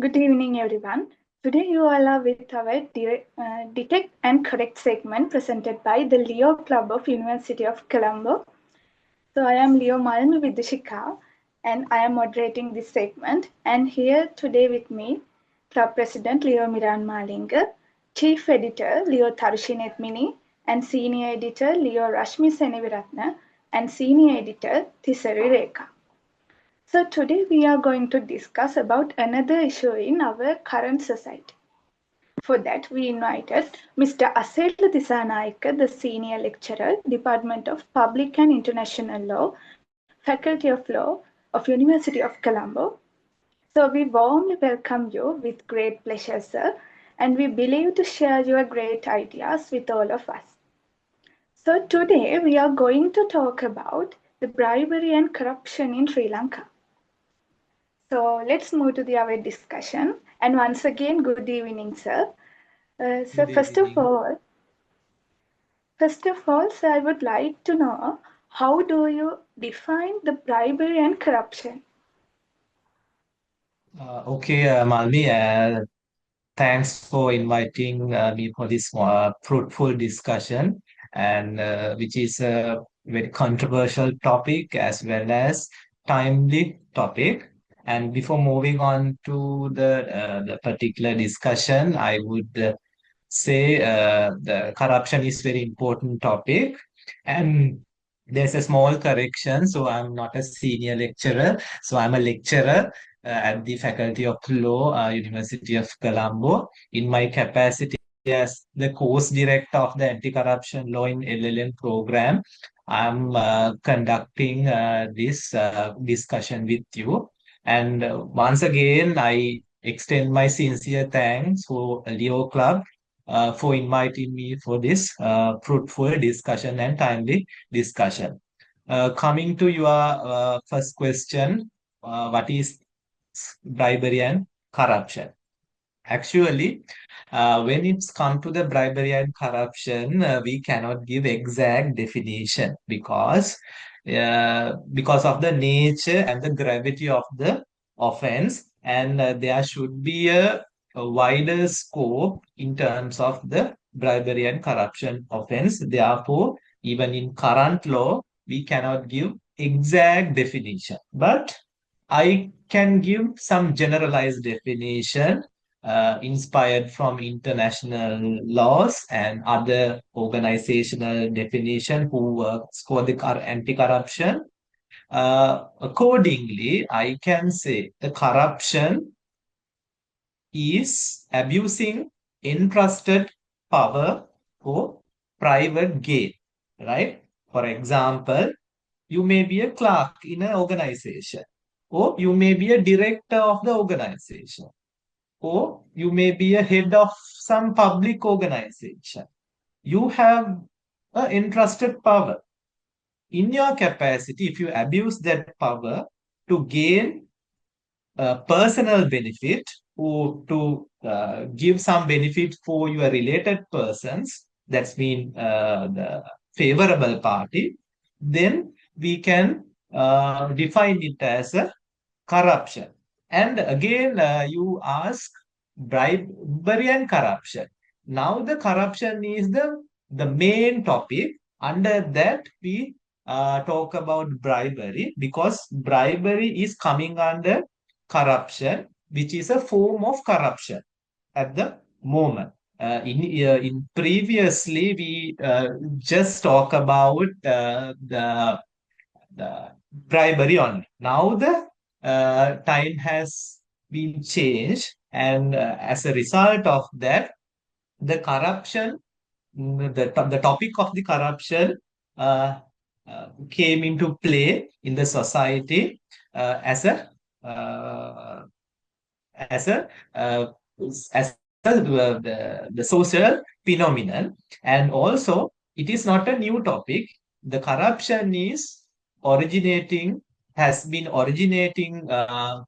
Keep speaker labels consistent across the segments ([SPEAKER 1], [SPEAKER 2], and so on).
[SPEAKER 1] Good evening, everyone. Today, you all are with our Detect and Correct segment presented by the Leo Club of University of Colombo. So, I am Leo Malmi Vidishika and I am moderating this segment. And here today with me, Club President Leo Miran Malinga, Chief Editor Leo Tarushinetmini, and Senior Editor Leo Rashmi Seneviratna, and Senior Editor Thisari Rekha. So today we are going to discuss about another issue in our current society. For that, we invited Mr. Asetla Disanayake, the Senior Lecturer, Department of Public and International Law, Faculty of Law of University of Colombo. So we warmly welcome you with great pleasure, sir, and we believe to share your great ideas with all of us. So today we are going to talk about the bribery and corruption in Sri Lanka. So let's move to our discussion. And once again, good evening, sir. So
[SPEAKER 2] Good evening.
[SPEAKER 1] first of all, sir, I would like to know how do you define the bribery and corruption?
[SPEAKER 2] Malmi, thanks for inviting me for this fruitful discussion, and which is a very controversial topic as well as timely topic. And before moving on to the particular discussion, I would say the corruption is very important topic, and there's a small correction. So I'm not a senior lecturer, so I'm a lecturer at the Faculty of Law, University of Colombo, in my capacity as the course director of the anti-corruption law in LLM program. I'm conducting this discussion with you. And once again, I extend my sincere thanks for Leo Club for inviting me for this fruitful discussion and timely discussion. Coming to your first question, what is bribery and corruption? Actually, when it's come to the bribery and corruption, we cannot give exact definition because of the nature and the gravity of the offense, and there should be a wider scope in terms of the bribery and corruption offense. Therefore, even in current law, we cannot give exact definition, but I can give some generalized definition inspired from international laws and other organizational definition who works for the anti-corruption. Accordingly, I can say the corruption is abusing entrusted power for private gain, right? For example, you may be a clerk in an organization, or you may be a director of the organization, or you may be a head of some public organization. You have an entrusted power. In your capacity, if you abuse that power to gain personal benefit or to give some benefit for your related persons, that's mean the favorable party, then we can define it as a corruption. And again, you ask bribery and corruption. Now the corruption is the main topic. Under that, we talk about bribery because bribery is coming under corruption, which is a form of corruption at the moment. In previously, we just talk about the bribery only. Now the time has been changed, and as a result of that, the corruption, the topic of the corruption came into play in the society as a uh, as a uh, as the social phenomenon, and also it is not a new topic. The corruption is originating has been originating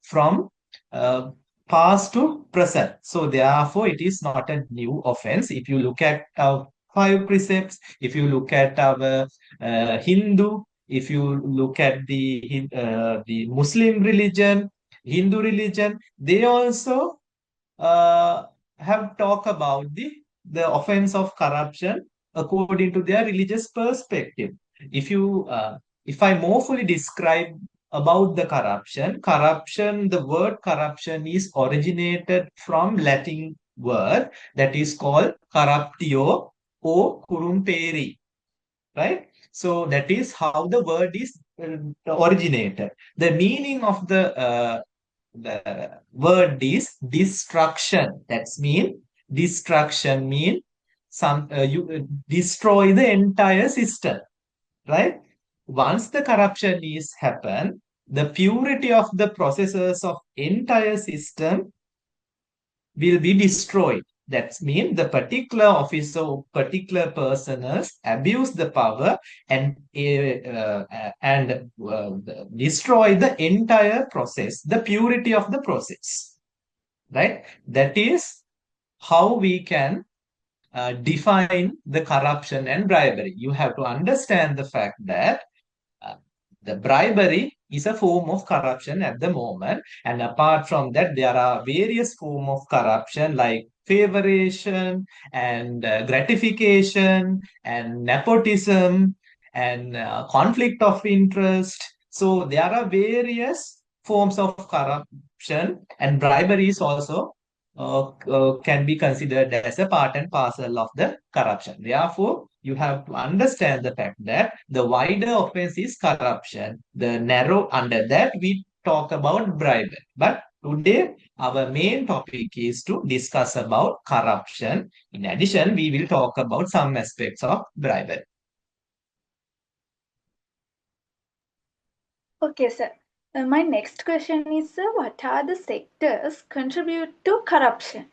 [SPEAKER 2] from uh, past to present, so therefore it is not a new offense. If you look at our five precepts, if you look at our Hindu, if you look at the Muslim religion, Hindu religion, they also uh, have talked about the offense of corruption according to their religious perspective. If you if I more fully describe about the corruption, the word corruption is originated from Latin word that is called corruptio or curumperi, right? So that is how the word is originated. The meaning of the word is destruction. That's mean destruction mean some you destroy the entire system, right? Once the corruption is happen, the purity of the processes of entire system will be destroyed. That means the particular officer or particular persons abuse the power and destroy the entire process, the purity of the process. Right? That is how we can define the corruption and bribery. You have to understand the fact that uh, the bribery is a form of corruption at the moment, and apart from that, there are various forms of corruption like favoration and gratification and nepotism and conflict of interest. So there are various forms of corruption, and bribery is also can be considered as a part and parcel of the corruption. Therefore, you have to understand the fact that the wider offense is corruption. The narrow under that we talk about bribery. But today our main topic is to discuss about corruption. In addition, we will talk about some aspects of bribery.
[SPEAKER 1] Okay, sir. My next question is, what are the sectors contribute to corruption?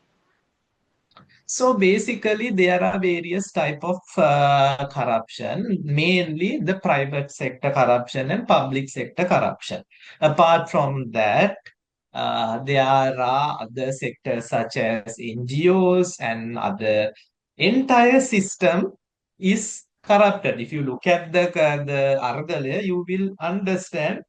[SPEAKER 2] So basically, there are various type of corruption, mainly the private sector corruption and public sector corruption. Apart from that, there are other sectors such as NGOs and other entire system is corrupted. If you look at the Ardale, you will understand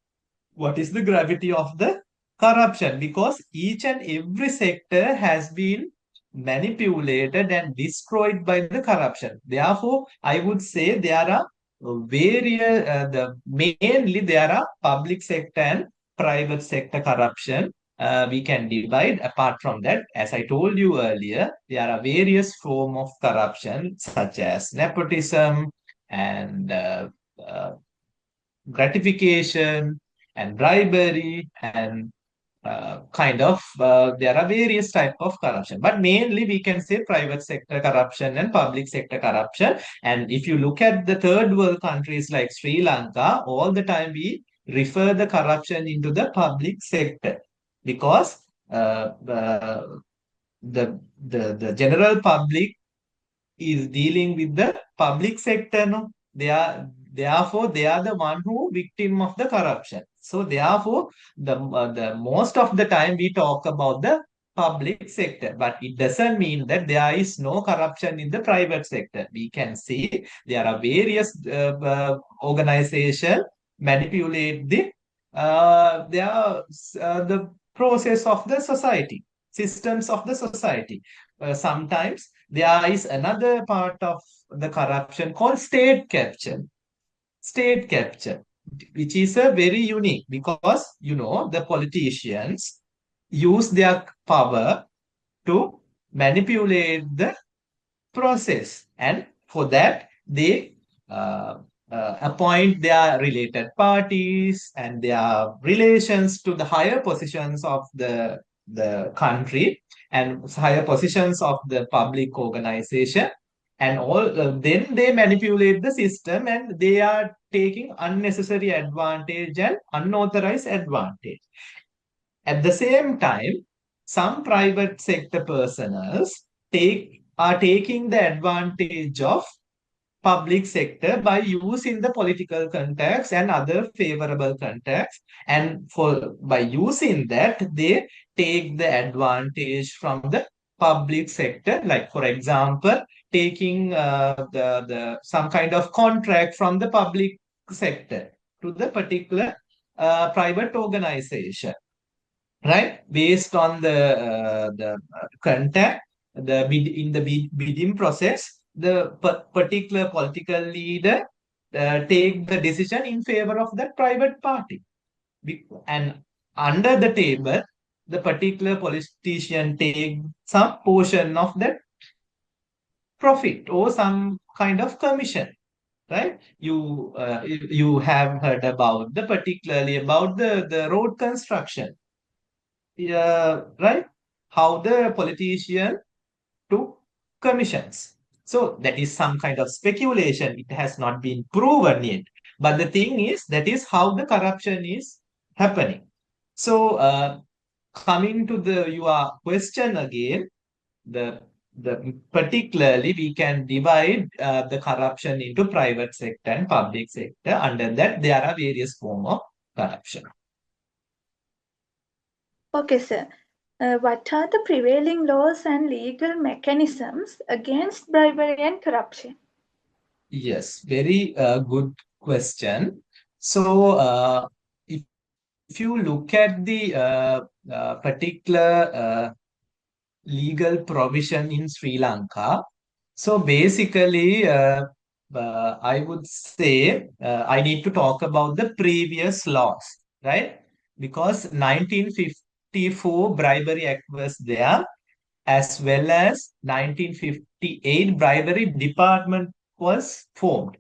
[SPEAKER 2] what is the gravity of the corruption, because each and every sector has been manipulated and destroyed by the corruption. Therefore, I would say there are various mainly there are public sector and private sector corruption. We can divide. Apart from that, as I told you earlier, there are various form of corruption such as nepotism and gratification and bribery and there are various type of corruption, but mainly we can say private sector corruption and public sector corruption. And if you look at the third world countries like Sri Lanka, all the time we refer the corruption into the public sector, because the general public is dealing with the public sector, no? They are therefore they are the one who victim of the corruption. So therefore, the most of the time we talk about the public sector, but it doesn't mean that there is no corruption in the private sector. We can see there are various organization manipulate the process of the society, systems of the society. Sometimes there is another part of the corruption called state capture. State capture, which is a very unique, because the politicians use their power to manipulate the process, and for that they uh, appoint their related parties and their relations to the higher positions of the country and higher positions of the public organization, and all then they manipulate the system, and they are taking unnecessary advantage and unauthorized advantage. At the same time, some private sector personnel are taking the advantage of public sector by using the political context and other favorable context, and for by using that they take the advantage from the public sector, like for example taking the some kind of contract from the public sector to the particular private organization. right? Based on the content, in the bidding process, the particular political leader take the decision in favor of that private party. And under the table, the particular politician take some portion of that profit or some kind of commission, right? You have heard about the particularly about the road construction, yeah, right? How the politician took commissions. So that is some kind of speculation. It has not been proven yet. But the thing is, that is how the corruption is happening. So coming to the your question again, the the particularly we can divide the corruption into private sector and public sector. Under that, there are various form of corruption.
[SPEAKER 1] Okay, sir. What are the prevailing laws and legal mechanisms against bribery and corruption?
[SPEAKER 2] Yes, very good question. So, if you look at the particular legal provision in Sri Lanka, so basically, I would say I need to talk about the previous laws, right? Because 1954 Bribery Act was there, as well as 1958 Bribery Department was formed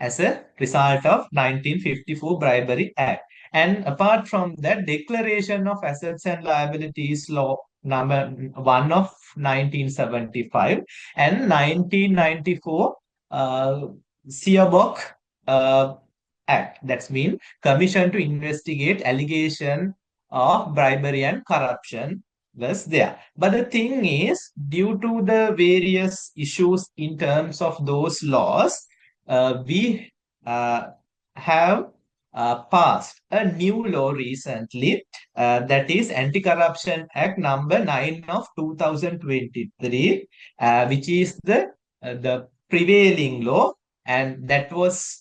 [SPEAKER 2] as a result of 1954 Bribery Act. And apart from that, Declaration of Assets and Liabilities Law number 1 of 1975 and 1994 Seabok uh, Act. That's mean Commission to Investigate Allegation of Bribery and Corruption was there. But the thing is, due to the various issues in terms of those laws, we have passed a new law recently, that is Anti-Corruption Act number 9 of 2023, which is the prevailing law, and that was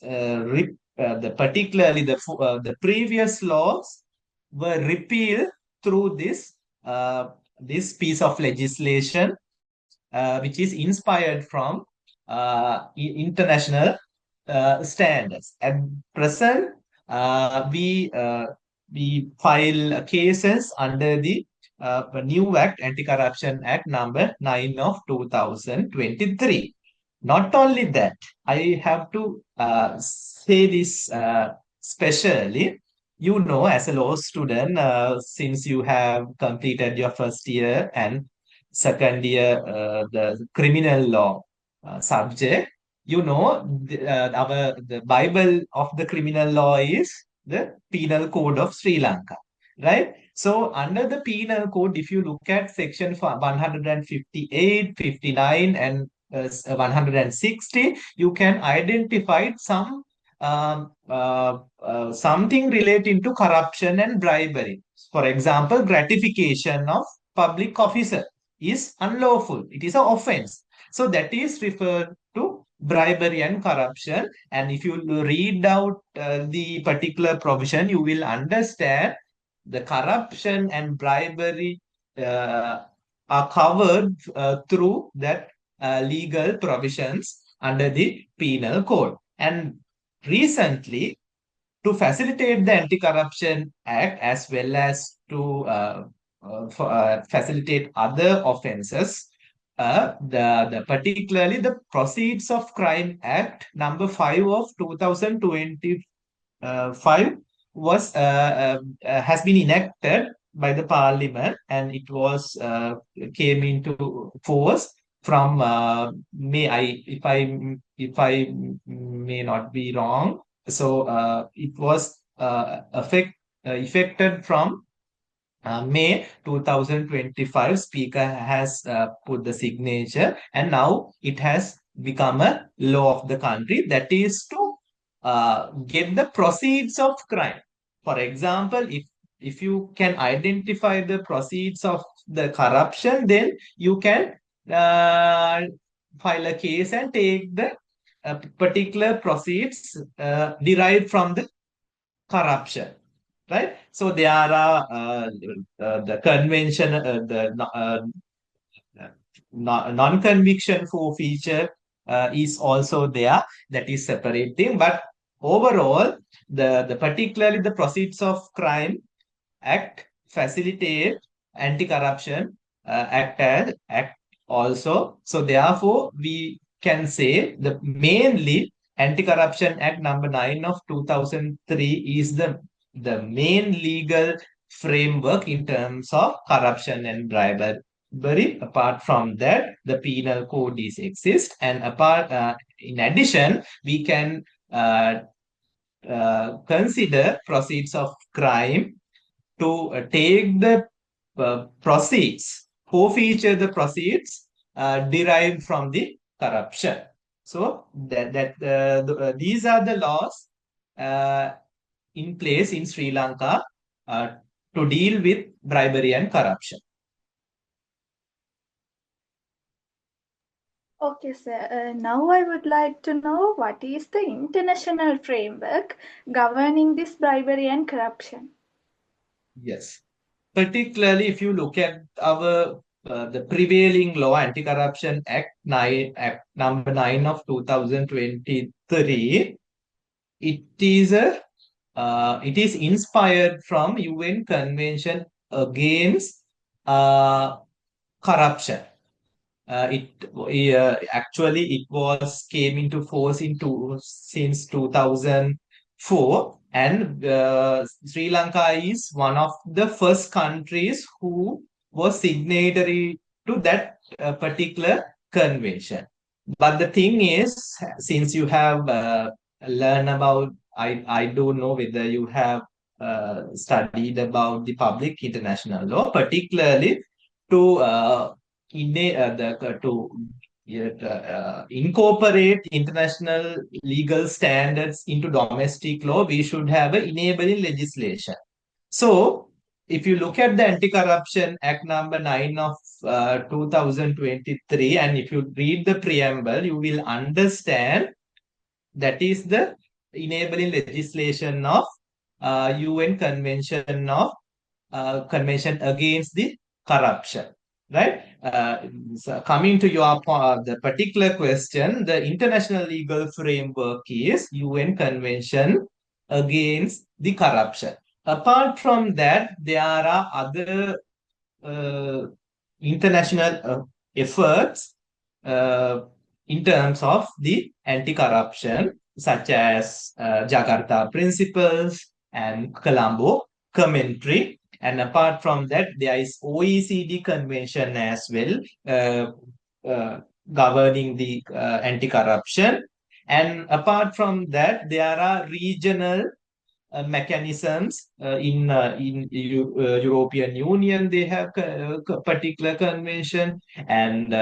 [SPEAKER 2] particularly the previous laws were repealed through this piece of legislation, which is inspired from international standards. At present, we file cases under the new act, Anti-Corruption Act number 9 of 2023. Not only that, I have to say this specially. You know, as a law student, since you have completed your first year and second year, the criminal law subject, you know, the Bible of the criminal law is the Penal Code of Sri Lanka, right? So under the Penal Code, if you look at section 158, 59, and 160, you can identify something relating to corruption and bribery. For example, gratification of public officer is unlawful. It is an offense. So that is referred to bribery and corruption. And if you read out the particular provision, you will understand the corruption and bribery are covered through that legal provisions under the penal code. And recently, to facilitate the Anti-Corruption Act as well as to facilitate other offences, the particularly the Proceeds of Crime Act number 5 of 2025 was has been enacted by the Parliament, and it was came into force from May. If I may not be wrong, so it was effected from May 2025. Speaker has put the signature, and now it has become a law of the country, that is to get the proceeds of crime. For example, if you can identify the proceeds of the corruption, then you can uh, file a case and take the particular proceeds derived from the corruption, right? So there are the convention, non-conviction for feature is also there. That is separate thing. But overall, the particularly the Proceeds of Crime Act facilitate anti-corruption act also. So therefore, we can say the mainly Anti-Corruption Act number 9 of 2003 is the main legal framework in terms of corruption and bribery. Apart from that, the penal code is exist, and in addition, we can consider proceeds of crime to take the proceeds, co-feature the proceeds derived from the corruption. So these are the laws uh, in place in Sri Lanka uh, to deal with bribery and corruption.
[SPEAKER 1] Okay, sir. Now I would like to know what is the international framework governing this bribery and corruption?
[SPEAKER 2] Yes. Particularly if you look at our the prevailing law, Anti-Corruption Act number 9 of 2023, it is inspired from UN Convention against corruption. Actually it was came into force since 2004, and Sri Lanka is one of the first countries who was signatory to that particular convention. But the thing is, since you have learned about, I don't know whether you have studied about the public international law, particularly to incorporate international legal standards into domestic law, we should have an enabling legislation. So, if you look at the Anti-Corruption Act number 9 of 2023, and if you read the preamble, you will understand that is the enabling legislation of UN Convention against the corruption, right? So coming to the particular question, the international legal framework is UN Convention against the corruption. Apart from that, there are other uh, international efforts uh, in terms of the anti-corruption, such as Jakarta Principles and Colombo Commentary. And apart from that, there is OECD Convention as well, governing the anti-corruption. And apart from that, there are regional mechanisms in European Union. They have particular convention, and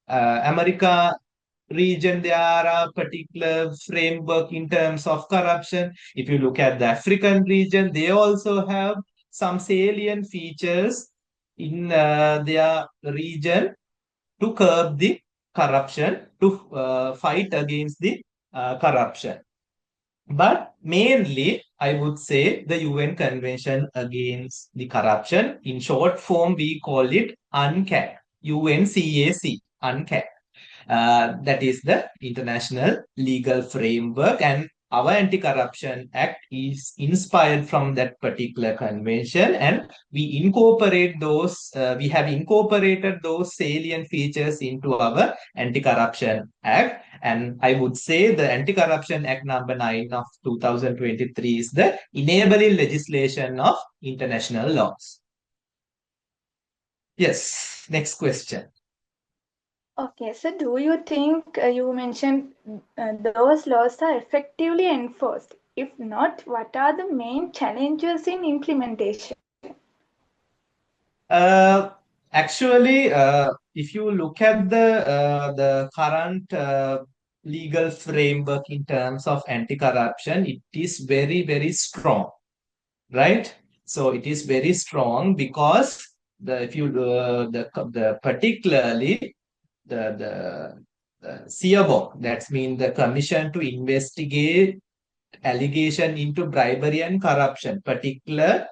[SPEAKER 2] America region there are a particular framework in terms of corruption. If you look at the African region, they also have some salient features in their region to curb the corruption, to fight against the corruption. But mainly, I would say the UN Convention Against the Corruption. In short form, we call it UNCAC, UNCAC, UNCAC. That is the international legal framework, and our Anti-Corruption Act is inspired from that particular convention, and we have incorporated those salient features into our Anti-Corruption Act. And I would say the Anti-Corruption Act number 9 of 2023 is the enabling legislation of international laws. Yes, next question.
[SPEAKER 1] Okay, so do you think you mentioned those laws are effectively enforced? If not, what are the main challenges in implementation?
[SPEAKER 2] Actually, if you look at the current legal framework in terms of anti-corruption, it is very strong, right? So it is very strong because the particularly the CIABO, that's mean the Commission to Investigate allegation into bribery and corruption, particular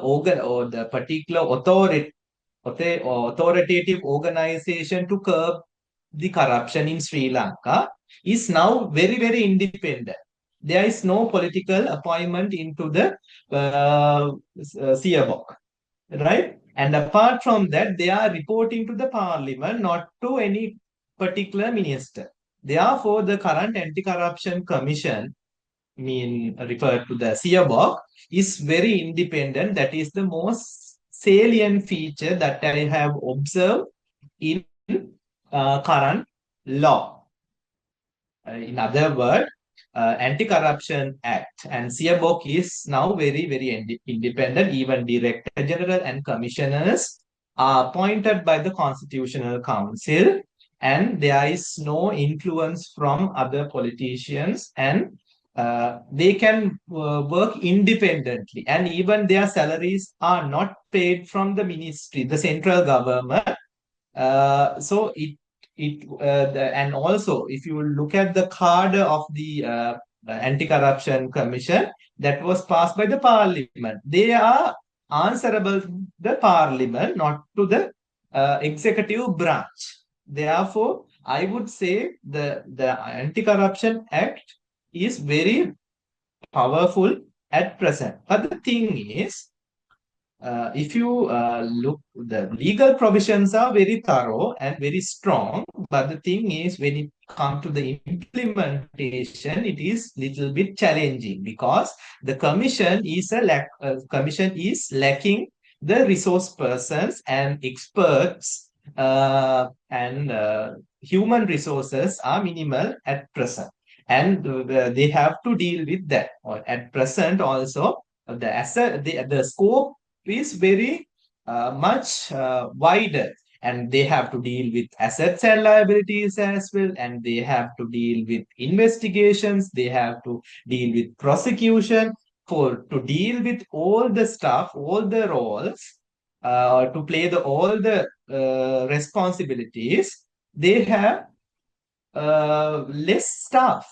[SPEAKER 2] organ or the particular authoritative organization to curb the corruption in Sri Lanka is now very, very independent. There is no political appointment into the Siabok, right? And apart from that, they are reporting to the parliament, not to any particular minister. Therefore, the current anti-corruption commission, referred to the Siabok, is very independent. That is the most salient feature that I have observed in current law. In other words, Anti-Corruption Act and Siabok is now very, very independent. Even Director General and Commissioners are appointed by the Constitutional Council, and there is no influence from other politicians, and they can work independently, and even their salaries are not paid from the ministry, the central government. So and also if you look at the card of the anti-corruption commission that was passed by the parliament, they are answerable to the parliament, not to the executive branch. Therefore, I would say the Anti-Corruption Act is very powerful at present. But the thing is, if you look, the legal provisions are very thorough and very strong. But the thing is, when it comes to the implementation, it is little bit challenging because the commission is lacking the resource persons and experts, and human resources are minimal at present, and they have to deal with that. Or at present, also the scope is very much wider, and they have to deal with assets and liabilities as well, and they have to deal with investigations, they have to deal with prosecution. For to deal with all the stuff, all the roles, to play all the responsibilities, they have less staff.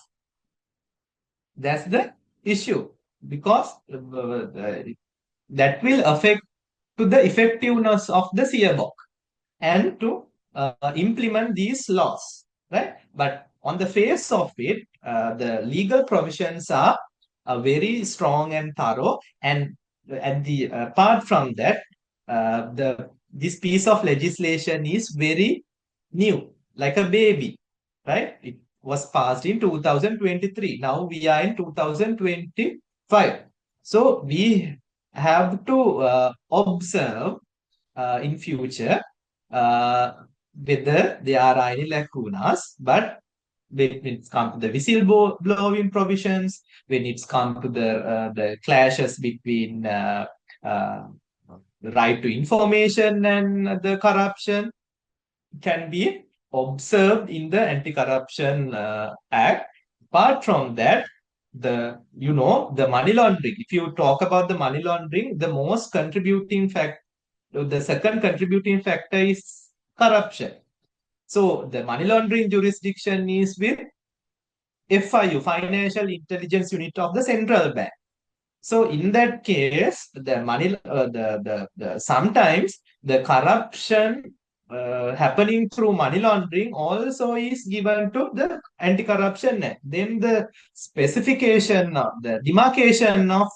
[SPEAKER 2] That's the issue, because that will affect to the effectiveness of the Siabok and to implement these laws, right? But on the face of it, the legal provisions are very strong and thorough, and apart from that, this piece of legislation is very new, like a baby, right? It was passed in 2023. Now we are in 2025. So we have to observe in future whether there are any lacunas. But when it's come to the whistleblowing provisions, when it's come to the clashes between right to information and the corruption, can be observed in the Anti-Corruption Act. Apart from that, the money laundering. If you talk about the money laundering, the most contributing factor, the second contributing factor is corruption. So the money laundering jurisdiction is with FIU, Financial Intelligence Unit of the Central Bank. So in that case, sometimes the corruption happening through money laundering also is given to the Anti-Corruption Act. Then the specification of the demarcation of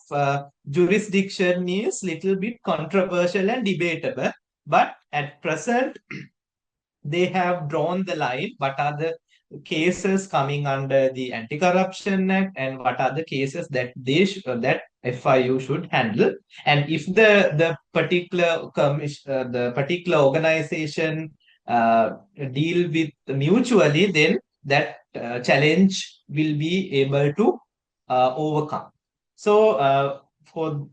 [SPEAKER 2] jurisdiction is little bit controversial and debatable. But at present, they have drawn the line. What are the cases coming under the Anti-Corruption Act, and what are the cases that that FIU should handle? And if the particular the particular organization deal with mutually, then that challenge will be able to overcome. So for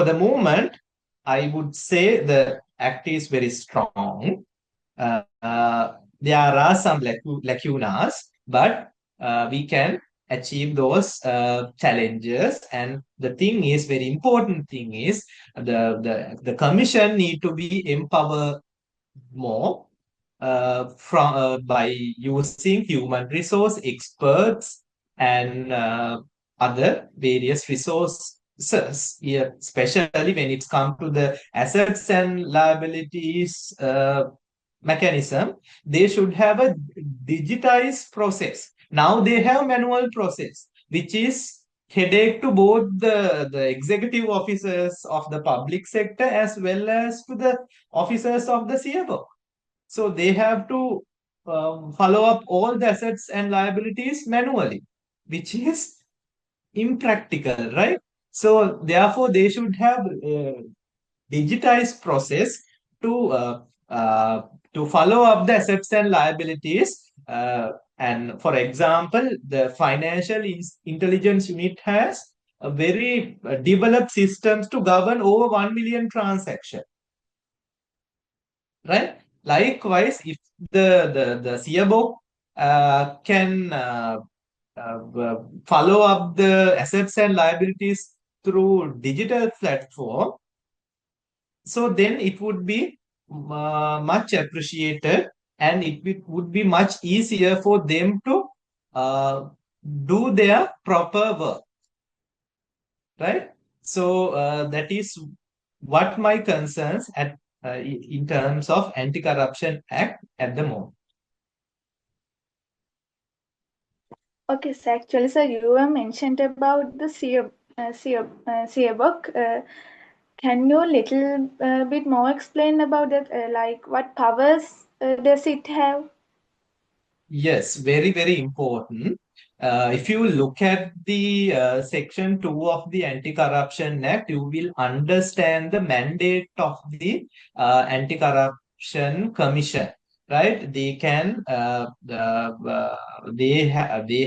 [SPEAKER 2] the moment, I would say the act is very strong. There are some lacunas, but we can achieve those challenges. And the thing is, very important thing is, the commission need to be empowered more by using human resource experts and other various resources. Here, especially when it comes to the assets and liabilities mechanism, they should have a digitized process. Now they have manual process, which is headache to both the executive officers of the public sector as well as to the officers of the CFO. So they have to follow up all the assets and liabilities manually, which is impractical, right? So therefore, they should have a digitized process to uh, uh, to follow up the assets and liabilities. And for example, the financial intelligence unit has a very developed systems to govern over 1 million transactions, right? Likewise, if the CFO can follow up the assets and liabilities through digital platform, so then it would be much appreciated, and would be much easier for them to uh, do their proper work, right? So that is what my concerns in terms of Anti-Corruption Act at the moment.
[SPEAKER 1] Okay, so actually, sir, you were mentioned about the book. Can you little bit more explain about that? Like what powers does it have?
[SPEAKER 2] Yes, very, very important. If you look at the section 2 of the Anti-Corruption Act, you will understand the mandate of the Anti-Corruption Commission, right? They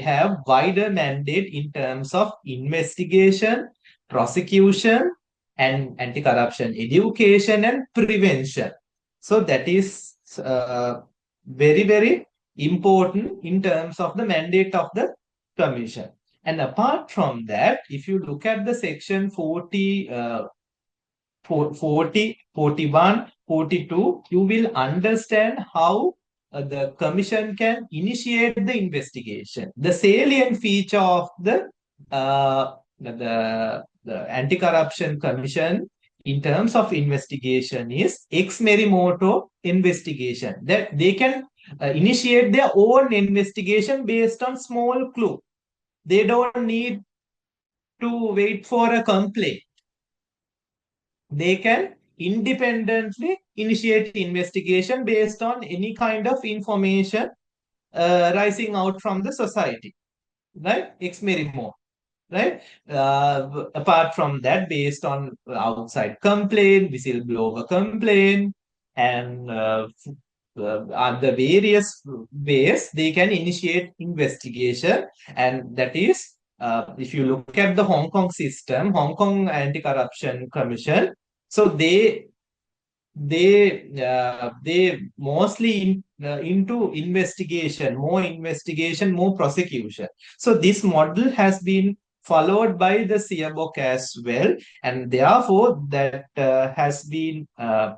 [SPEAKER 2] have wider mandate in terms of investigation, prosecution, and anti-corruption education and prevention. So that is very, very important in terms of the mandate of the commission. And apart from that, if you look at the section 40, 40, 41, 42, you will understand how the commission can initiate the investigation. The salient feature of the anti-corruption commission in terms of investigation is ex merimoto investigation, that they can initiate their own investigation based on small clue. They don't need to wait for a complaint. They can independently initiate investigation based on any kind of information rising out from the society, right? Ex merimo, right? Apart from that, based on outside complaint, whistleblower complaint, and other various ways they can initiate investigation. And that is, if you look at the Hong Kong system, Hong Kong Anti-Corruption Commission, so they mostly into investigation, more prosecution. So this model has been followed by the CBOC as well, and therefore that has been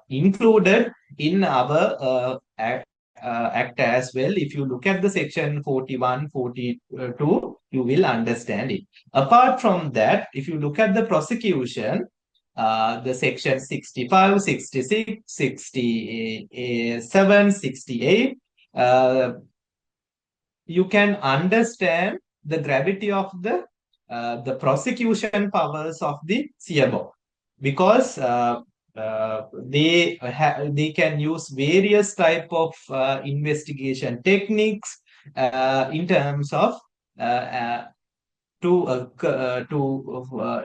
[SPEAKER 2] included in our act as well. If you look at the section 41, 42, you will understand it. Apart from that, if you look at the prosecution, the section 65, 66, 67, 68, you can understand the gravity of the prosecution powers of the CBO, because they can use various type of investigation techniques in terms of to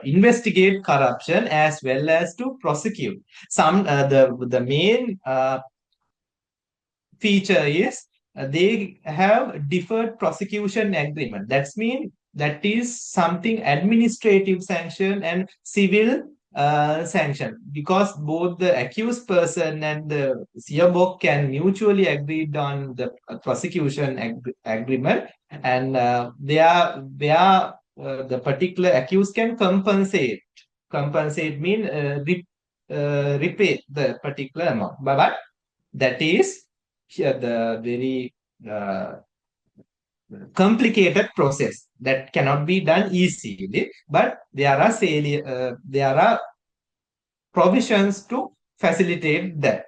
[SPEAKER 2] investigate corruption as well as to prosecute. The main feature is they have deferred prosecution agreement. That is something administrative sanction and civil sanction, because both the accused person and the CBO can mutually agree on the prosecution agreement, and the particular accused can compensate. Compensate mean repay the particular amount, but that is here the very uh, complicated process that cannot be done easily, but there are provisions to facilitate that,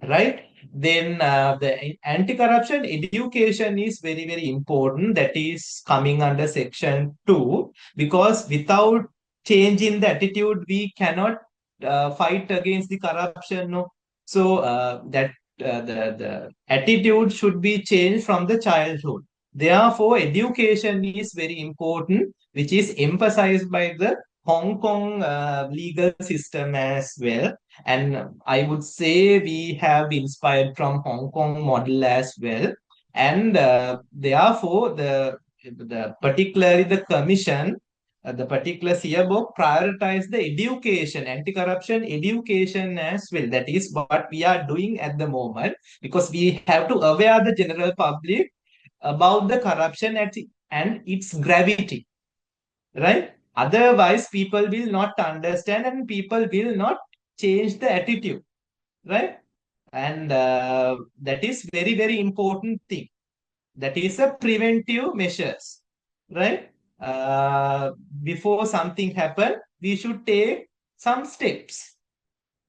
[SPEAKER 2] right? Then the anti-corruption education is very, very important. That is coming under section 2, because without changing the attitude, we cannot fight against the corruption. No? So that the attitude should be changed from the childhood. Therefore, education is very important, which is emphasized by the Hong Kong legal system as well. And I would say we have inspired from Hong Kong model as well. And therefore, the particularly the commission, the particular CBOC prioritize the education, anti-corruption education as well. That is what we are doing at the moment, because we have to aware the general public about the corruption and its gravity, right? Otherwise, people will not understand and people will not change the attitude, right? And that is very, very important thing. That is a preventive measures, right? Uh, Before something happen, we should take some steps.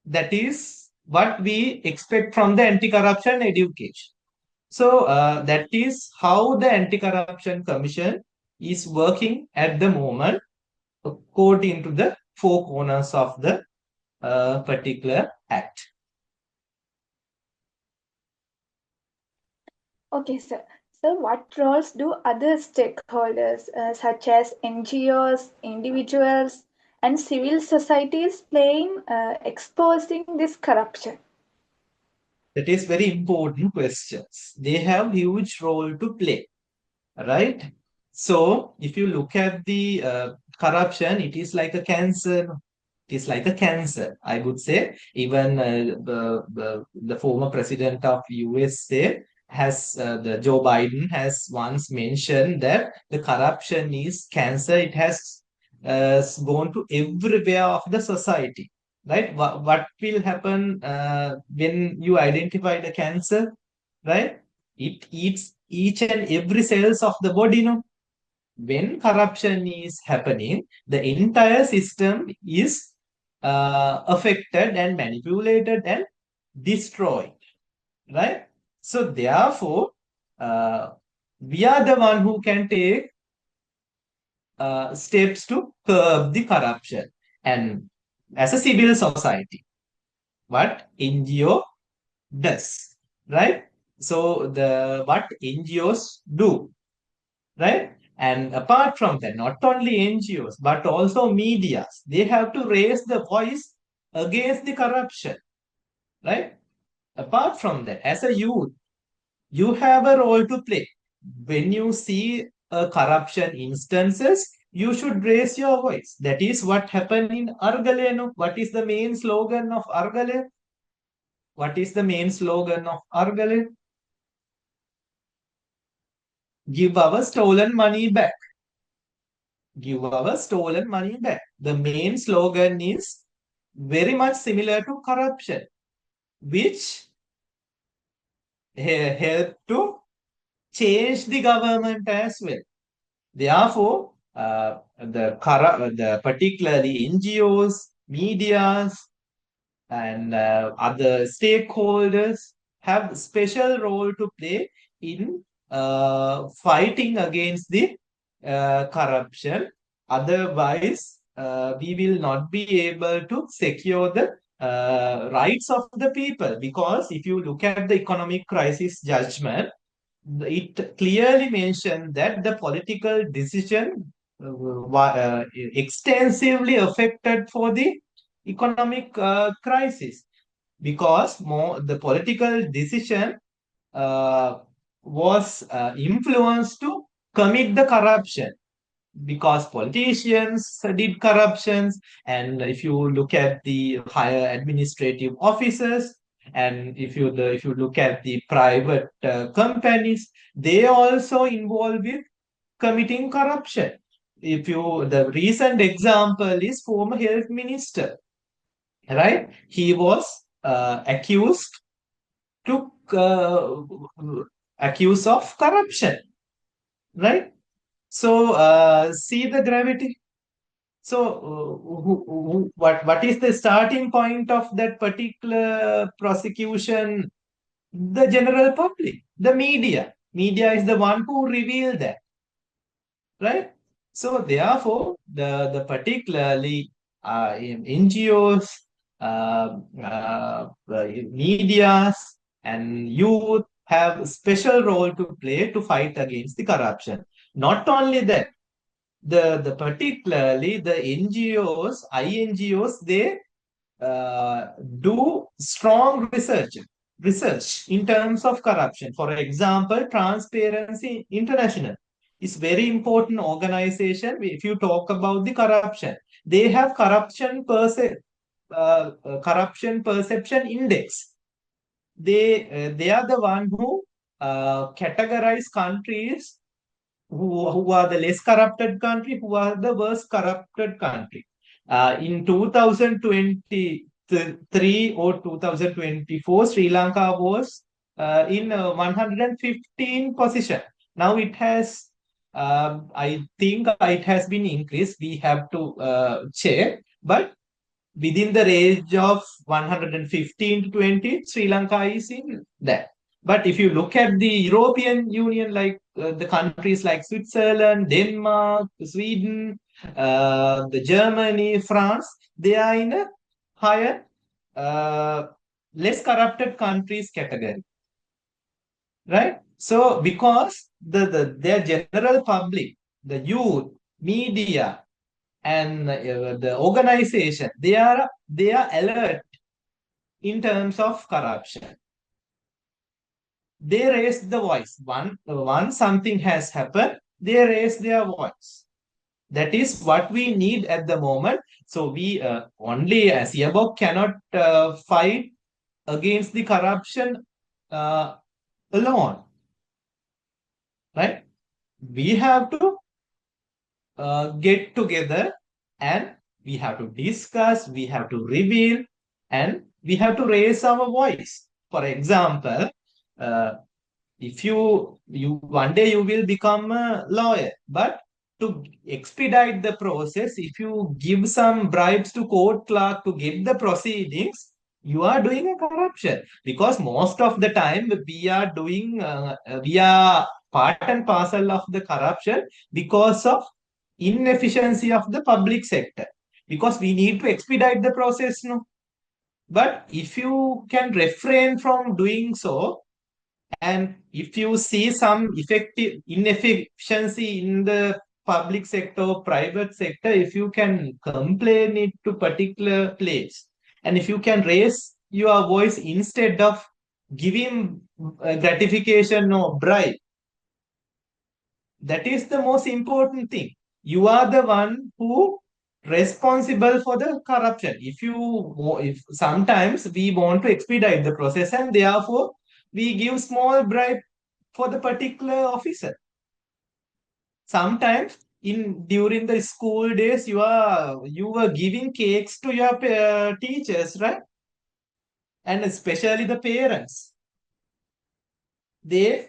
[SPEAKER 2] That is what we expect from the anti-corruption education. So that is how the Anti-Corruption Commission is working at the moment, according to the four corners of the particular act.
[SPEAKER 1] Okay, sir. So, what roles do other stakeholders, such as NGOs, individuals, and civil societies, play in exposing this corruption?
[SPEAKER 2] That is very important questions. They have huge role to play, right? So if you look at the corruption, it is like a cancer. It is like a cancer, I would say. Even the former president of USA has, the Joe Biden has once mentioned that the corruption is cancer. It has gone to everywhere of the society, right? What will happen when you identify the cancer, right? It eats each and every cells of the body, no? When corruption is happening, the entire system is affected and manipulated and destroyed, right? So therefore, uh, we are the one who can take steps to curb the corruption. And as a civil society, what NGO does, right? So the what NGOs do, right? And apart from that, not only NGOs, but also medias, they have to raise the voice against the corruption, right? Apart from that, as a youth, you have a role to play. When you see corruption instances, you should raise your voice. That is what happened in Argale. No? What is the main slogan of Argale? What is the main slogan of Argale? Give our stolen money back. Give our stolen money back. The main slogan is very much similar to corruption, which help to change the government as well. Therefore, the particularly NGOs, medias, and other stakeholders have special role to play in fighting against the corruption. Otherwise, we will not be able to secure the rights of the people. Because if you look at the economic crisis judgment, it clearly mentioned that the political decision extensively affected for the economic crisis, because more the political decision uh, was influenced to commit the corruption, because politicians did corruptions. And if you look at the higher administrative officers, and if you look at the private companies, they also involved with committing corruption. If you The recent example is former health minister, right? He was to uh, accused of corruption, right? So see the gravity. So what is the starting point of that particular prosecution? The general public, the media. Media is the one who revealed that, right? So therefore, the particularly NGOs, medias, and youth have special role to play to fight against the corruption. Not only that, the particularly the NGOs, INGOs, they uh, do strong research in terms of corruption. For example, Transparency International is very important organization. If you talk about the corruption, they have corruption perception index. They are the one who categorize countries who are the less corrupted country, who are the worst corrupted country. In 2023 or 2024, Sri Lanka was in 115 position. Now it has, I think it has been increased. We have to check, but within the range of 115 to 20, Sri Lanka is in that. But if you look at the European Union, like the countries like Switzerland, Denmark, Sweden, the Germany, France, they are in a higher, uh, less corrupted countries category, right? So because their general public, the youth, media, and the organization, they are alert in terms of corruption. They raise the voice. Once something has happened, they raise their voice. That is what we need at the moment. So we only as Yabok cannot fight against the corruption uh, alone, right? We have to get together and we have to discuss, we have to reveal, and we have to raise our voice. For example, uh, if you one day you will become a lawyer, but to expedite the process, if you give some bribes to court clerk to get the proceedings, you are doing a corruption, because most of the time we are part and parcel of the corruption because of inefficiency of the public sector, because we need to expedite the process, no? But if you can refrain from doing so, and if you see some effective inefficiency in the public sector or private sector, if you can complain it to particular place, and if you can raise your voice instead of giving gratification or bribe, that is the most important thing. You are the one who responsible for the corruption. If sometimes we want to expedite the process, and therefore we give small bribe for the particular officer. Sometimes in during the school days, you were giving cakes to your teachers, right? And especially the parents, they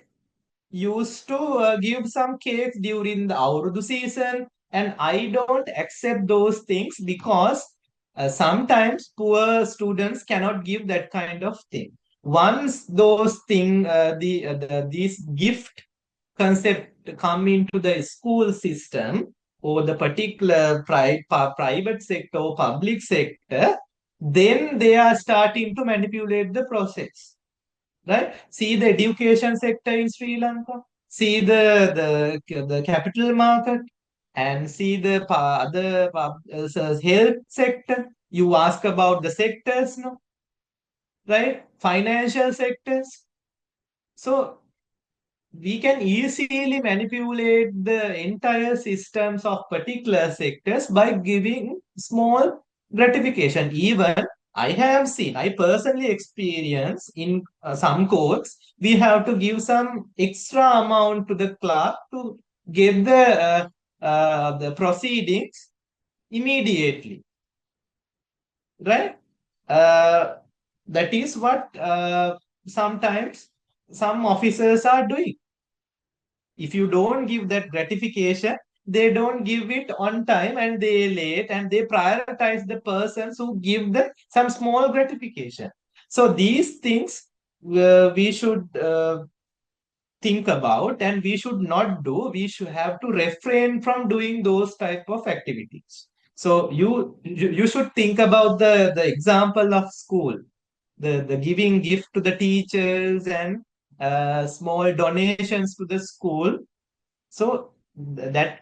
[SPEAKER 2] used to give some cakes during the Aurudu season, and I don't accept those things, because sometimes poor students cannot give that kind of thing. Once those these gift concept come into the school system or the particular private sector or public sector, then they are starting to manipulate the process, right? See the education sector in Sri Lanka, see the capital market, and see the other health sector. You ask about the sectors, no? Right? Financial sectors. So we can easily manipulate the entire systems of particular sectors by giving small gratification. Even I personally experience in some courts, we have to give some extra amount to the clerk to get the proceedings immediately, right? Uh, that is what sometimes some officers are doing. If you don't give that gratification, they don't give it on time and they late and they prioritize the persons who give them some small gratification. So these things we should think about and we should not do. We should have to refrain from doing those type of activities. So you should think about the example of school, the giving gift to the teachers and small donations to the school. So that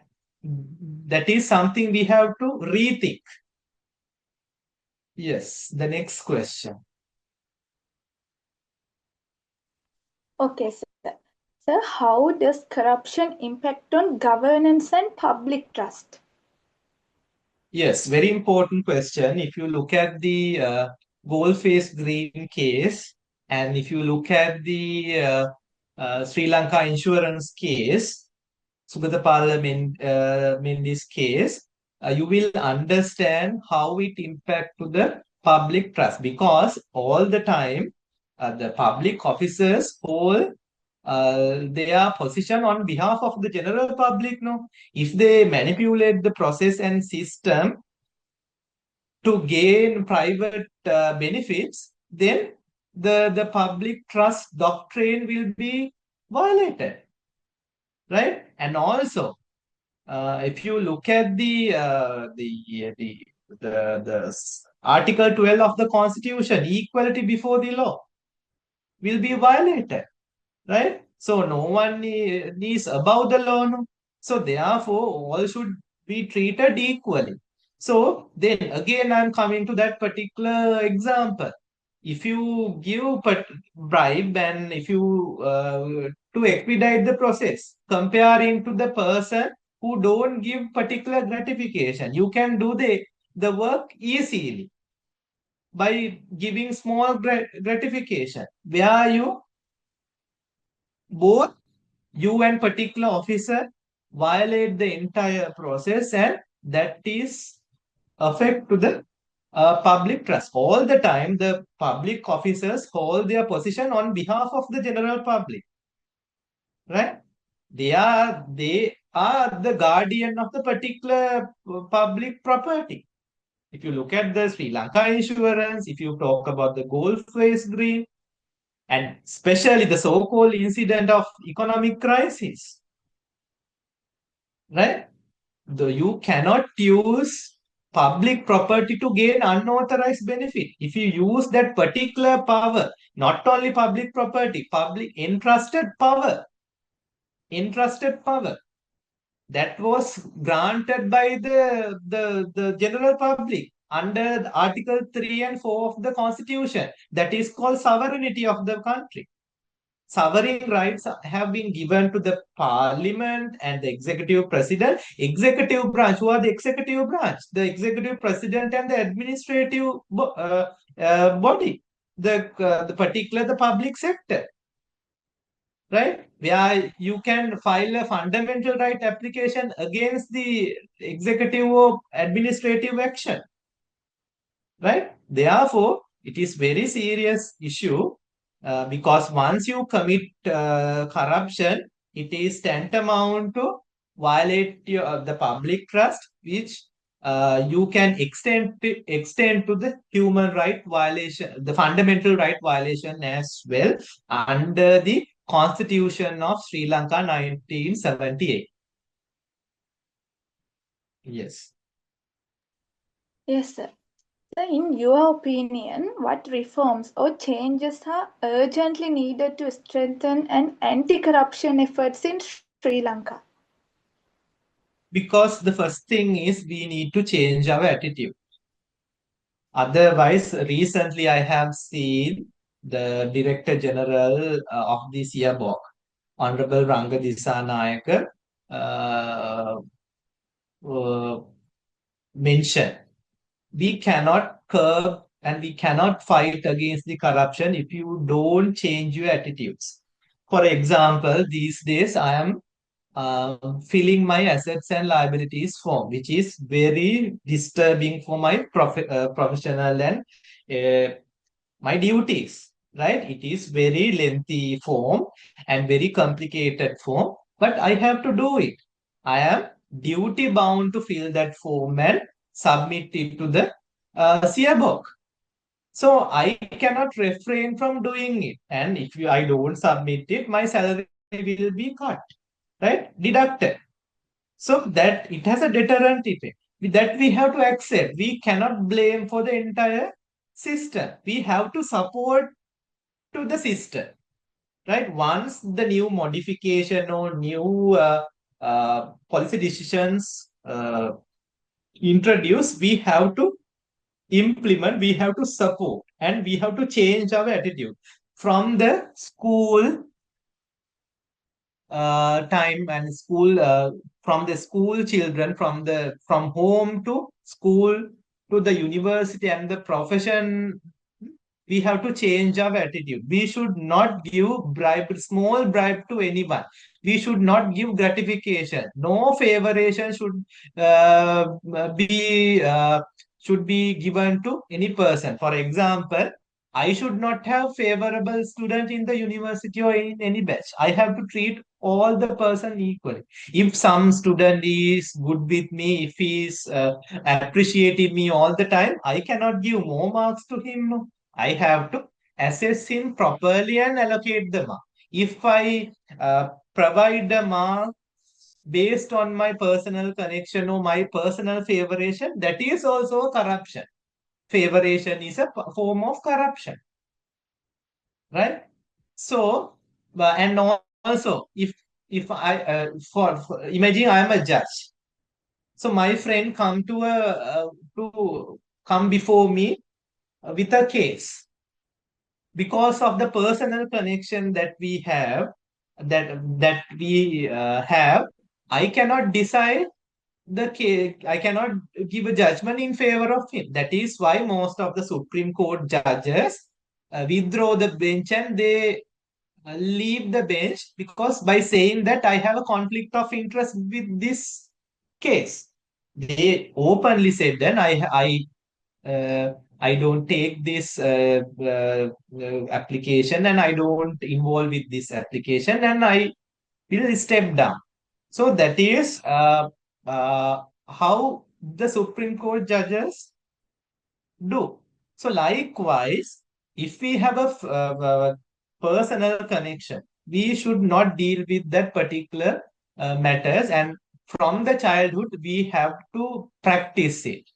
[SPEAKER 2] is something we have to rethink. Yes, the next question.
[SPEAKER 1] Okay, sir. Sir, how does corruption impact on governance and public trust?
[SPEAKER 2] Yes, very important question. If you look at the Goldface Green case, and if you look at the Sri Lanka insurance case, Sugatapala Mendy's case, you will understand how it impact to the public trust, because all the time the public officers hold their position on behalf of the general public. No, if they manipulate the process and system to gain private benefits, then the public trust doctrine will be violated, right? And also, if you look at the Article 12 of the Constitution, equality before the law will be violated, right? So no one is above the law. No? So therefore, all should be treated equally. So then again, I'm coming to that particular example. If you give bribe and if you to expedite the process, comparing to the person who don't give particular gratification, you can do the work easily by giving small gratification. Where you both you and particular officer violate the entire process, and that is affect to the public trust. All the time the public officers hold their position on behalf of the general public, right? They are the guardian of the particular public property. If you look at the Sri Lanka insurance, if you talk about the Goldface Green, and especially the so-called incident of economic crisis, right? Though you cannot use public property to gain unauthorized benefit. If you use that particular power, not only public property, public entrusted power that was granted by the general public under the Article 3 and 4 of the Constitution, that is called sovereignty of the country. Sovereign rights have been given to the parliament and the executive president. Executive branch, who are the executive branch? The executive president and the administrative body, the particular the public sector, right? Where you can file a fundamental right application against the executive or administrative action, right? Therefore, it is very serious issue because once you commit corruption, it is tantamount to violate the public trust, which you can extend to the human right violation, the fundamental right violation as well under the Constitution of Sri Lanka 1978. Yes.
[SPEAKER 1] Yes, sir. So, in your opinion, what reforms or changes are urgently needed to strengthen an anti-corruption efforts in Sri Lanka?
[SPEAKER 2] Because the first thing is we need to change our attitude. Otherwise, recently I have seen the Director General of the SIABOC, Honorable Ranga Disanayake, uh, uh, mention we cannot curb and we cannot fight against the corruption if you don't change your attitudes. For example, these days I am filling my assets and liabilities form, which is very disturbing for my professional and my duties, right? It is very lengthy form and very complicated form. but I have to do it. I am duty bound to fill that form and submit it to the CBOC. So I cannot refrain from doing it. And if I don't submit it, my salary will be cut, right? Deducted. So that it has a deterrent effect that we have to accept. We cannot blame for the entire system. We have to support to the system, right? Once the new modification or new policy decisions introduced, we have to implement, we have to support, and we have to change our attitude from the school time and school from the school children, from home to school to the university and the profession. We have to change our attitude. We should not give small bribe to anyone. We should not give gratification. No favoration uh, be uh, should be given to any person. For example, I should not have favorable student in the university or in any batch. I have to treat all the person equally. If some student is good with me, if he is appreciating me all the time, I cannot give more marks to him. No. I have to assess him properly and allocate the mark. If I provide the mark based on my personal connection or my personal favoration, that is also corruption. Favoration is a form of corruption, right? So, and also, if I for imagine I am a judge. So my friend to come before me with a case because of the personal connection that we have, that we have. I cannot decide the case. I cannot give a judgment in favor of him. That is why most of the Supreme Court judges withdraw the bench and they leave the bench, because by saying that I have a conflict of interest with this case, they openly said that I don't take this application, and I don't involve with this application, and I will step down. So that is how the Supreme Court judges do. So likewise, if we have a personal connection, we should not deal with that particular matters, and from the childhood we have to practice it.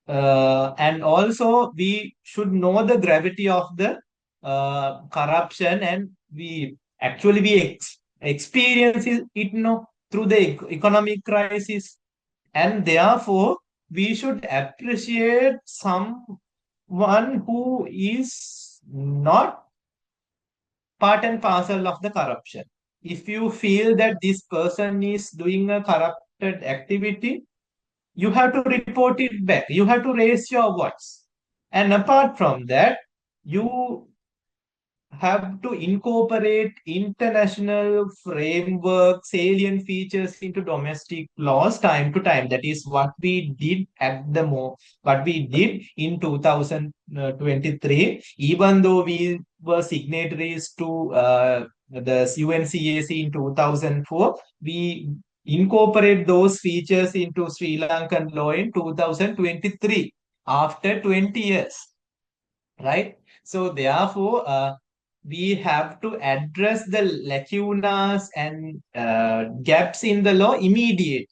[SPEAKER 2] And also we should know the gravity of the corruption, and we experience it, through the economic crisis, and therefore we should appreciate someone who is not part and parcel of the corruption. If you feel that this person is doing a corrupted activity, you have to report it back. You have to raise your voice. And apart from that, you have to incorporate international framework salient features into domestic laws time to time. That is what we did what we did in 2023. Even though we were signatories to the UNCAC in 2004, we incorporate those features into Sri Lankan law in 2023 after 20 years, right? So therefore, we have to address the lacunas and gaps in the law immediately,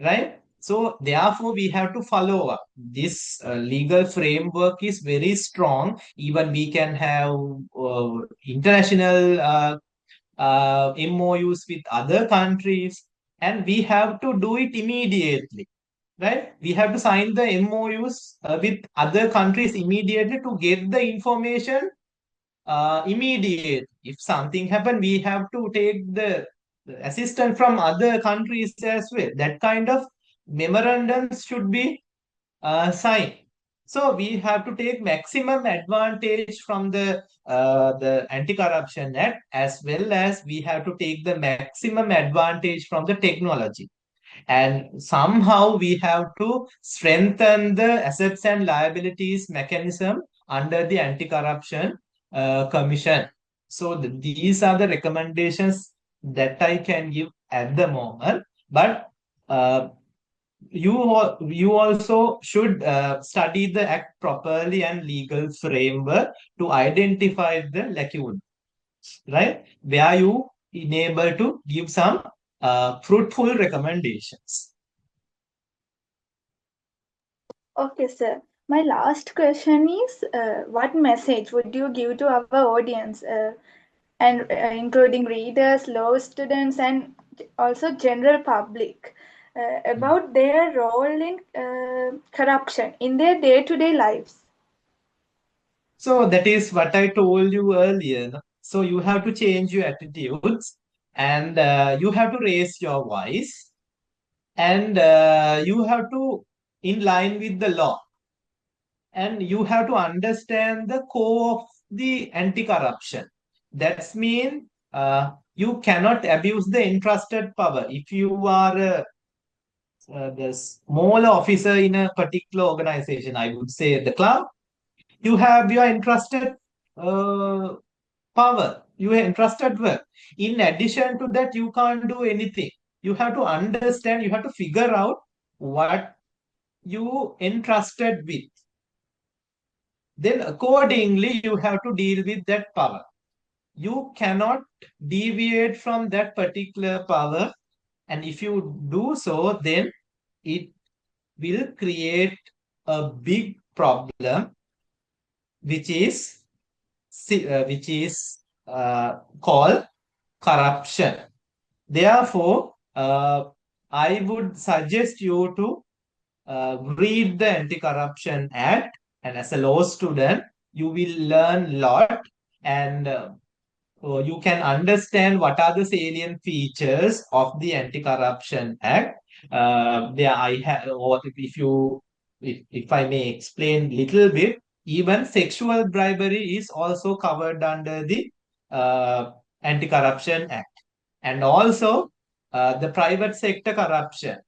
[SPEAKER 2] right? So therefore, we have to follow up. This legal framework is very strong. Even we can have international MOUs with other countries, and we have to do it immediately, right? We have to sign the MOUs with other countries immediately to get the information immediate. If something happen, we have to take the assistance from other countries as well. That kind of memorandums should be signed. So we have to take maximum advantage from the Anti-Corruption Act, as well as we have to take the maximum advantage from the technology. And somehow we have to strengthen the assets and liabilities mechanism under the Anti-Corruption Commission. So these are the recommendations that I can give at the moment. But uh, you also should study the act properly and legal framework to identify the lacune, right? Where you enable to give some fruitful recommendations.
[SPEAKER 1] Okay, sir. My last question is, what message would you give to our audience, and including readers, law students, and also general public, about their role in corruption in their day-to-day lives?
[SPEAKER 2] So that is what I told you earlier. No? So you have to change your attitudes, and you have to raise your voice, and you have to in line with the law, and you have to understand the core of the anti-corruption. That's mean you cannot abuse the entrusted power. If you are the small officer in a particular organization, I would say the club, you have your entrusted uh, power, you have entrusted work. In addition to that, you can't do anything. You have to understand, you have to figure out what you entrusted with. Then accordingly, you have to deal with that power. You cannot deviate from that particular power. And if you do so, then it will create a big problem, which is called corruption. Therefore, I would suggest you to read the Anti-Corruption Act, and as a law student, you will learn a lot, and you can understand what are the salient features of the Anti-Corruption Act. There I have, or if you, if I may explain little bit, even sexual bribery is also covered under the Anti-Corruption Act, and also the private sector corruption,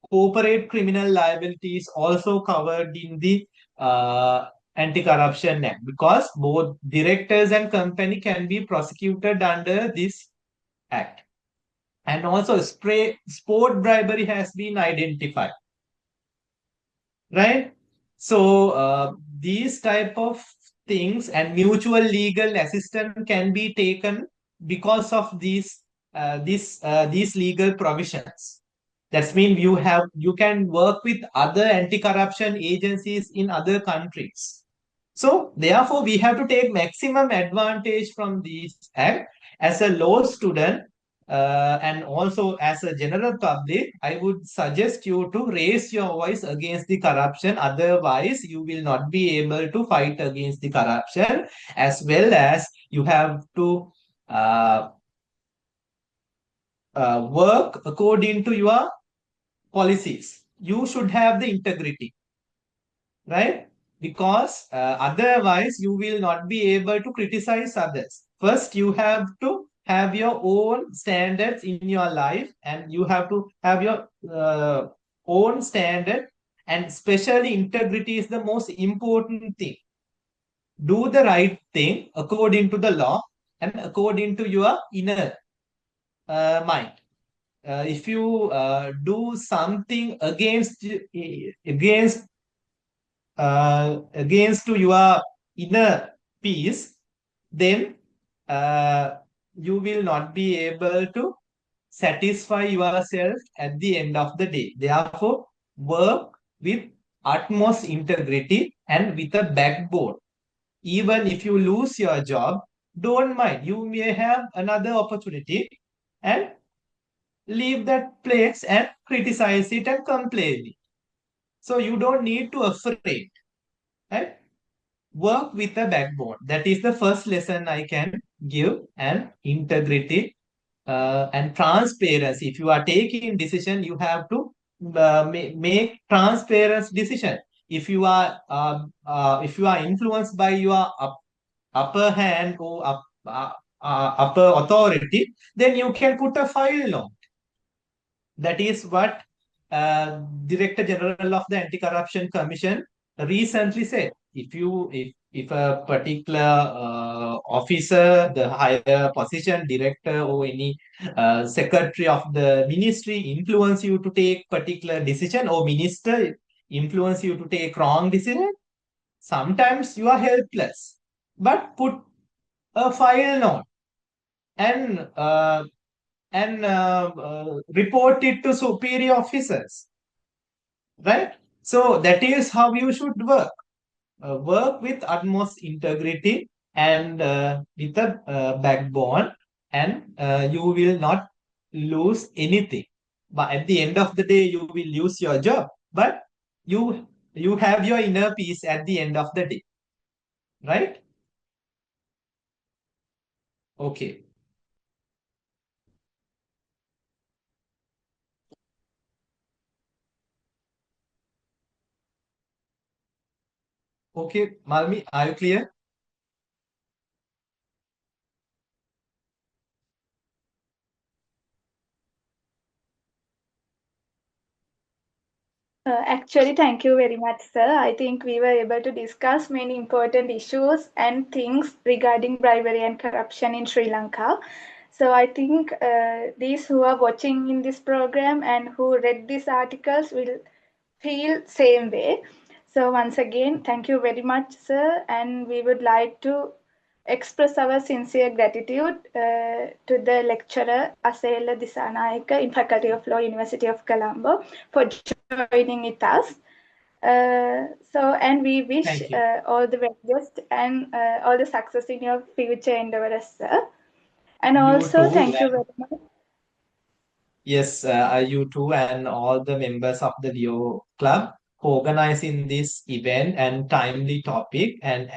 [SPEAKER 2] corporate criminal liability is also covered in the uh, Anti-Corruption Act, because both directors and company can be prosecuted under this act. And also sport bribery has been identified, right? So these type of things and mutual legal assistance can be taken because of these legal provisions. That means you can work with other anti-corruption agencies in other countries. So therefore, we have to take maximum advantage from these act. As a law student and also as a general public, I would suggest you to raise your voice against the corruption. Otherwise, you will not be able to fight against the corruption, as well as you have to uh, work according to your policies. You should have the integrity, right? Because otherwise you will not be able to criticize others. First, you have to have your own standards in your life, and you have to have your own standard, and especially integrity is the most important thing. Do the right thing according to the law and according to your inner mind. If you do something against to your inner peace, then uh, you will not be able to satisfy yourself at the end of the day. Therefore, work with utmost integrity and with a backbone. Even if you lose your job, don't mind. You may have another opportunity, and leave that place and criticize it and complain it. So you don't need to afraid. Right? Work with a backbone. That is the first lesson I can give. And integrity and transparency. If you are taking decision, you have to make transparent decision. If you are influenced by your upper hand or upper authority, then you can put a file on. That is what Director General of the Anti-Corruption Commission recently said. If a particular officer, the higher position, director, or any secretary of the ministry influence you to take particular decision, or minister influence you to take wrong decision, sometimes you are helpless. But put a file note and report it to superior officers, right? So that is how you should work. Work with utmost integrity and with a backbone, and you will not lose anything. But at the end of the day, you will lose your job. But you have your inner peace at the end of the day, right? Okay. Okay, Malmi, are you clear?
[SPEAKER 1] Actually, thank you very much, sir. I think we were able to discuss many important issues and things regarding bribery and corruption in Sri Lanka. So I think these who are watching in this program and who read these articles will feel same way. So once again, thank you very much, sir. And we would like to express our sincere gratitude to the lecturer Asela Disanayaka in Faculty of Law, University of Colombo, for joining with us. And we wish
[SPEAKER 2] Thank you.
[SPEAKER 1] all the very best and all the success in your future endeavors, sir. And
[SPEAKER 2] You
[SPEAKER 1] also,
[SPEAKER 2] too.
[SPEAKER 1] thank you very much.
[SPEAKER 2] Yes, you too, and all the members of the Leo Club for organizing this event and timely topic, and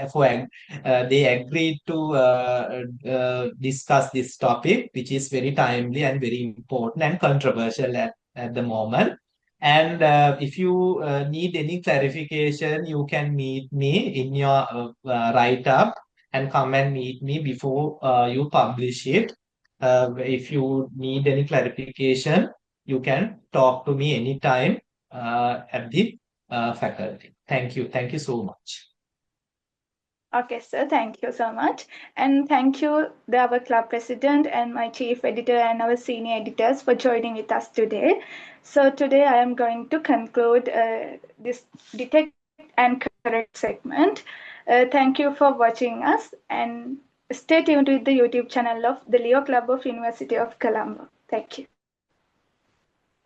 [SPEAKER 2] they agreed to discuss this topic, which is very timely and very important and controversial at the moment. And if you need any clarification, you can meet me in your write-up and come and meet me before you publish it. If you need any clarification, you can talk to me anytime at the faculty. Thank you. Thank you so much.
[SPEAKER 1] Okay, sir. Thank you so much. And thank you, our club president and my chief editor and our senior editors for joining with us today. So today I am going to conclude this detect and correct segment. Thank you for watching us and stay tuned with the YouTube channel of the Leo Club of University of Colombo. Thank you.